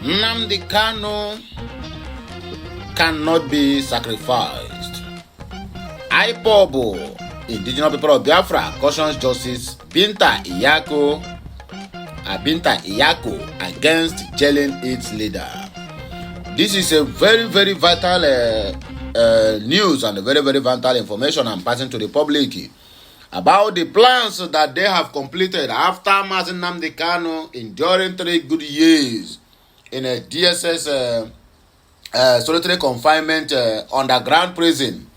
Nnamdi Kanu cannot be sacrificed. IPOB, Indigenous People of Biafra, cautions Justice Binta Iyako against jailing its leader. This is a very, very vital news and a very, very vital information I'm passing to the public about the plans that they have completed after Nnamdi Kanu enduring 3 good years in a DSS solitary confinement underground prison.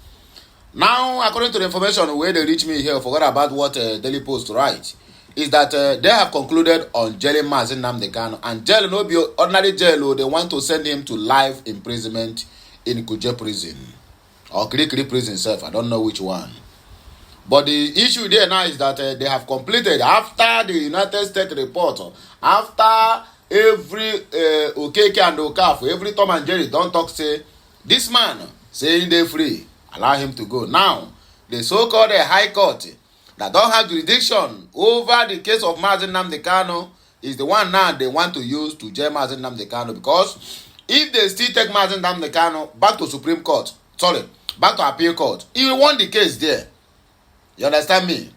Now, according to the information where they reach me here, forgot about what Daily Post write, is that they have concluded on jailing Nnamdi Kanu, and jail no be ordinary jail. They want to send him to life imprisonment in Kuje prison or Kirikiri prison itself. I don't know which one. But the issue there now is that they have completed after the United States report, after every Okeke and Okafu, every Tom and Jerry don't talk say this man saying they free, allow him to go. Now the so-called High Court that don't have jurisdiction over the case of Nnamdi Kanu is the one now they want to use to jail Nnamdi Kanu, because if they still take Nnamdi Kanu back to Supreme Court, back to Appeal Court, he will won the case there. You understand me?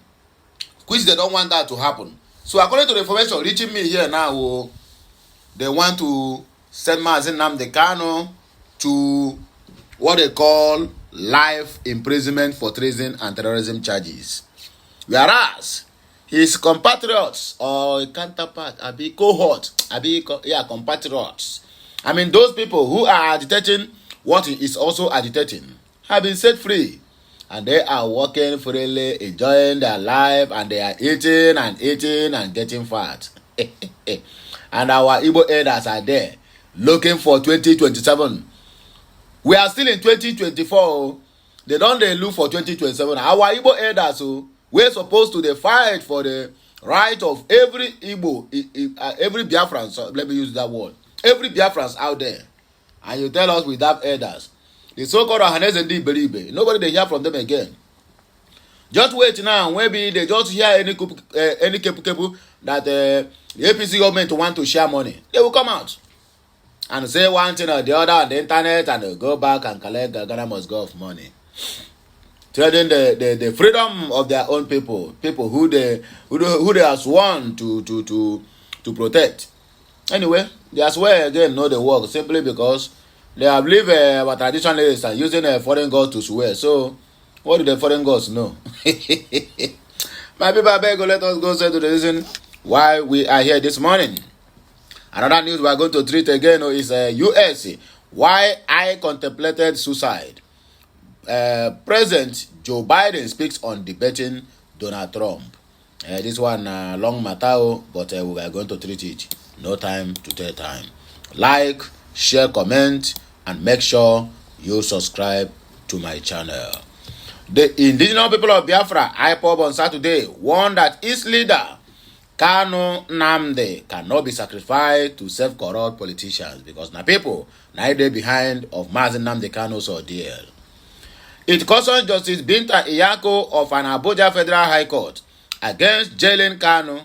Which they don't want that to happen. So according to the information reaching me here now, they want to send Nnamdi Kanu to what they call life imprisonment for treason and terrorism charges. Whereas his compatriots or counterpart, compatriots, I mean those people who are agitating what he is also agitating, have been set free. And they are walking freely, enjoying their life, and they are eating and getting fat. And our Igbo elders are there, looking for 2027. We are still in 2024. They don't look for 2027. Our Igbo elders, we're supposed to fight for the right of every Igbo, every Biafran, so let me use that word, every Biafrans out there. And you tell us we have elders. The so-called Ahanes and Beribe, nobody they hear from them again. Just wait now, maybe they just hear any kepu that the APC government want to share money. They will come out and say one thing or the other on the internet, and they'll go back and collect Ghana must go of money. Trading the freedom of their own people who they have sworn to protect. Anyway, they swear again know the work simply because they have lived our traditionalists and using foreign gods to swear. So, what do the foreign gods know? My people, I beg you, let us go say to the reason why we are here this morning. Another news we are going to treat again is US. Why I contemplated suicide. President Joe Biden speaks on debating Donald Trump. This one long matter, but we are going to treat it. No time to tell time. Like, share, comment, and make sure you subscribe to my channel. The Indigenous People of Biafra, IPOB, on Saturday warned that its leader, Kanu Nnamdi, cannot be sacrificed to self-corrupt politicians because now people now they behind of Nnamdi Kanu's ordeal. It cautioned Justice Binta Iyako of an Abuja Federal High Court against jailing Kanu.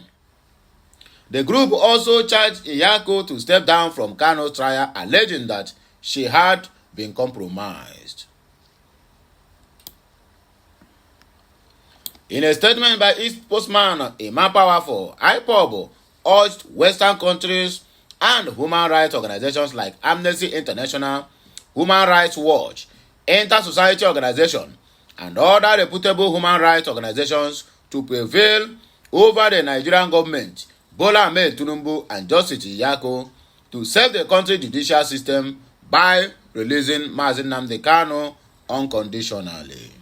The group also charged Iyako to step down from Kanu's trial, alleging that she had been compromised. In a statement by its spokesman, Emma Powerful, IPOB urged Western countries and human rights organizations like Amnesty International, Human Rights Watch, Inter-Society Organization, and other reputable human rights organizations to prevail over the Nigerian government, Bola Ahmed Tinubu, and Justice Iyako to save the country's judicial system by releasing Nnamdi Kanu unconditionally.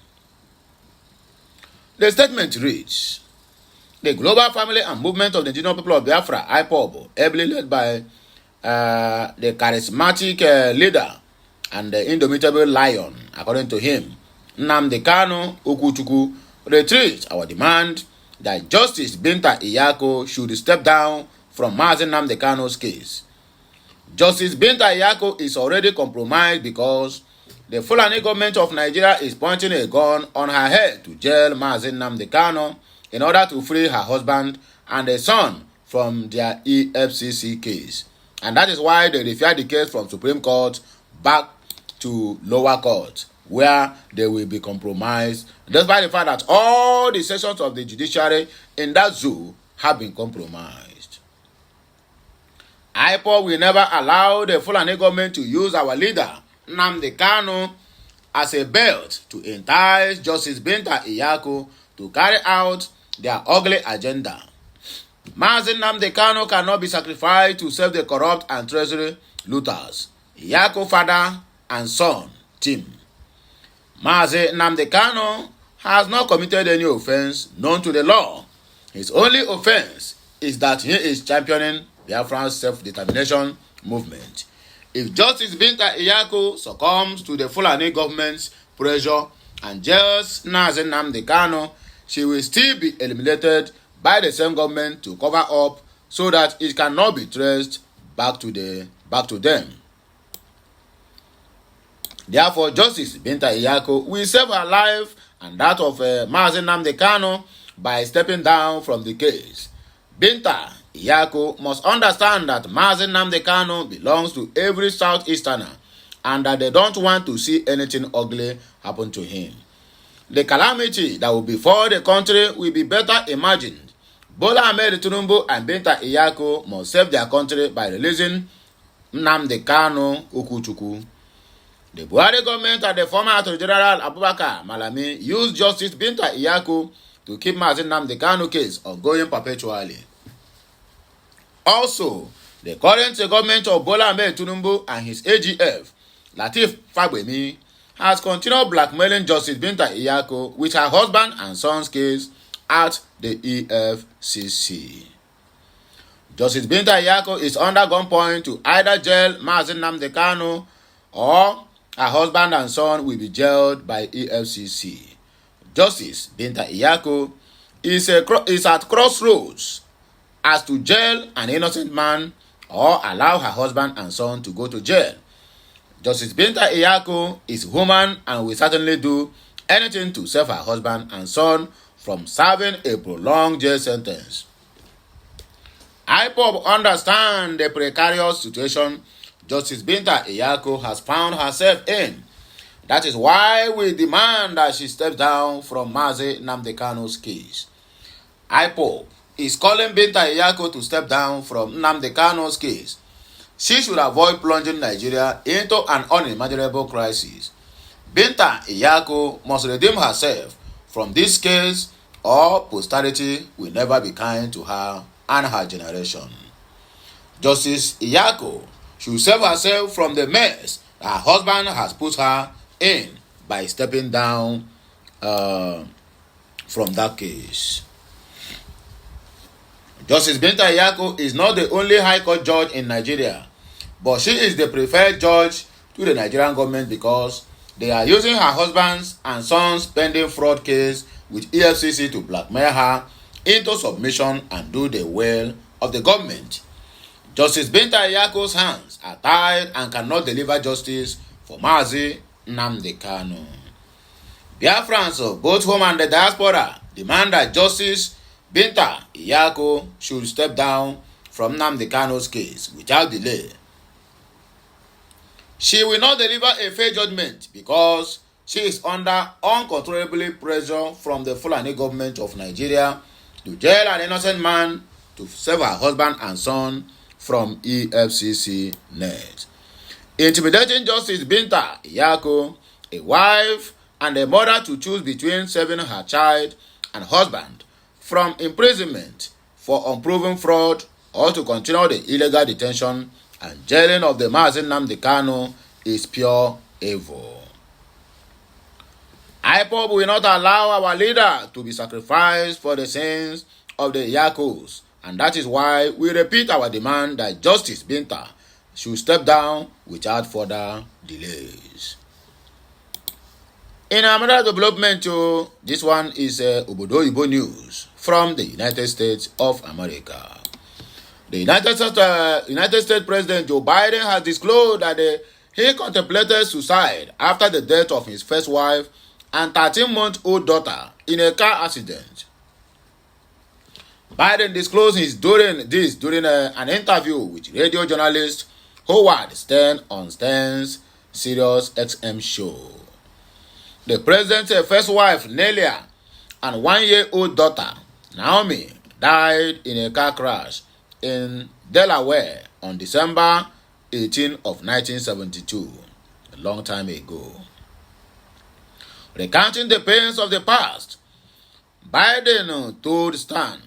The statement reads, the Global Family and Movement of the Indigenous People of Biafra, IPOB, ably led by the charismatic leader and the indomitable lion, according to him, Nnamdi Kanu Okuchukwu, reiterates our demand that Justice Binta Iyako should step down from Nnamdi Kanu's case. Justice Binta Iyako is already compromised because the Fulani government of Nigeria is pointing a gun on her head to jail Nnamdi Kanu in order to free her husband and a son from their EFCC case. And that is why they referred the case from Supreme Court back to lower court, where they will be compromised, despite the fact that all the sections of the judiciary in that zoo have been compromised. IPOB will never allow the Fulani government to use our leader, Nnamdi Kanu, as a belt to entice Justice Binta to carry out their ugly agenda. Mazi Nnamdi Kanu cannot be sacrificed to save the corrupt and treasury looters. Father and son team. Mazi Nnamdi Kanu has not committed any offense known to the law. His only offense is that he is championing Biafran's self-determination movement. If Justice Binta succumbs to the Fulani government's pressure and jails Mazi Nnamdi Kanu, she will still be eliminated by the same government to cover up so that it cannot be traced back to them. Therefore, Justice Binta will save her life and that of Mazi Nnamdi Kanu by stepping down from the case. Binta must understand that Mazi Nnamdi Kanu belongs to every Southeasterner and that they don't want to see anything ugly happen to him. The calamity that will befall the country will be better imagined. Bola Ahmed Tinubu and Binta must save their country by releasing Nnamdi Kanu Okuchukwu. The Buhari government and the former Attorney General Abubakar Malami used Justice Binta to keep Mazi Nnamdi Kanu case ongoing perpetually. Also, the current government of Bola Ahmed Tinubu and his AGF, Lateef Fagbemi, has continued blackmailing Justice Binta with her husband and son's case at the EFCC. Justice Binta is under gunpoint to either jail Mazi Nnamdi Kanu or her husband and son will be jailed by EFCC. Justice Binta is at crossroads as to jail an innocent man or allow her husband and son to go to jail. Justice Binta is human and will certainly do anything to save her husband and son from serving a prolonged jail sentence. IPOB understand the precarious situation Justice Binta has found herself in. That is why we demand that she step down from Mazi Nnamdi Kanu's case. IPOB is calling Binta to step down from Nnamdi Kanu's case. She should avoid plunging Nigeria into an unimaginable crisis. Binta must redeem herself from this case or posterity will never be kind to her and her generation. Justice should save herself from the mess her husband has put her in by stepping down from that case. Justice Binta is not the only High Court judge in Nigeria, but she is the preferred judge to the Nigerian government because they are using her husband's and son's pending fraud case with EFCC to blackmail her into submission and do the will of the government. Justice Binta hands are tied and cannot deliver justice for Mazi Nnamdi Kanu. Biafrans of both home and the diaspora demand that Justice Binta should step down from Nnamdi Kanu's case without delay. She will not deliver a fair judgment because she is under uncontrollable pressure from the Fulani government of Nigeria to jail an innocent man to save her husband and son from EFCC net. Intimidating Justice Binta a wife and a mother to choose between saving her child and husband from imprisonment for unproven fraud or to continue the illegal detention and jailing of the Mazi Nnamdi Kanu is pure evil. IPOB will not allow our leader to be sacrificed for the sins of the Yakos, and that is why we repeat our demand that Justice Binta should step down without further delays. In another development, this one is Obodo Ibo news from the United States of America. The United States President Joe Biden has disclosed that he contemplated suicide after the death of his first wife and 13-month-old daughter in a car accident. Biden disclosed during an interview with radio journalist Howard Stern on Stern's Sirius XM show. The president's first wife, Nelia, and one-year-old daughter, Naomi, died in a car crash in Delaware on December 18 of 1972, a long time ago. Recounting the pains of the past, Biden told Stern,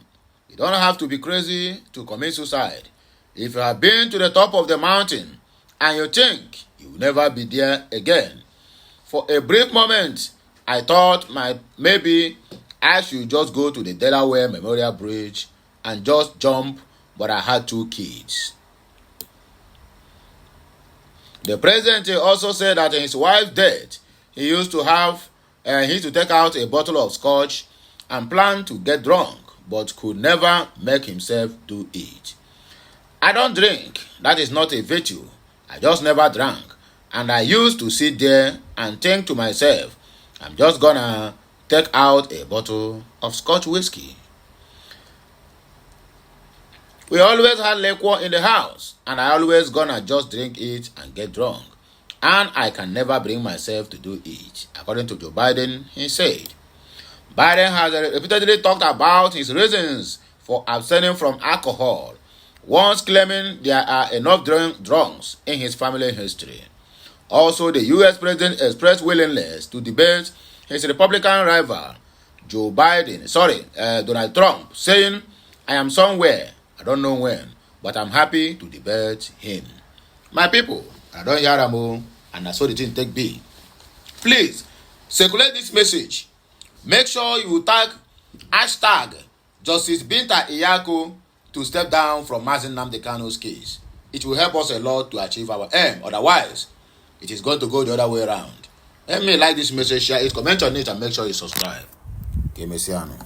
"You don't have to be crazy to commit suicide. If you have been to the top of the mountain and you think you will never be there again, for a brief moment, I thought maybe I should just go to the Delaware Memorial Bridge and just jump, but I had 2 kids." The president also said that in his wife's death, he used to take out a bottle of scotch and plan to get drunk, but could never make himself do it. "I don't drink. That is not a virtue. I just never drank. And I used to sit there and think to myself, I'm just gonna take out a bottle of Scotch whiskey. We always had liquor in the house, and I always gonna just drink it and get drunk. And I can never bring myself to do it," according to Joe Biden, he said. Biden has repeatedly talked about his reasons for abstaining from alcohol, once claiming there are enough drunks in his family history. Also, the U.S. president expressed willingness to debate his Republican rival, Donald Trump, saying, "I am somewhere, I don't know when, but I'm happy to debate him." My people, I don't hear them, and I saw the thing take big. Please, circulate this message. Make sure you tag hashtag Justice Binta to step down from Mazi Nnamdi Kanu's case. It will help us a lot to achieve our aim. Otherwise, it is going to go the other way around. Let me like this message, share it, comment on it, and make sure you subscribe. Okay, Messiano.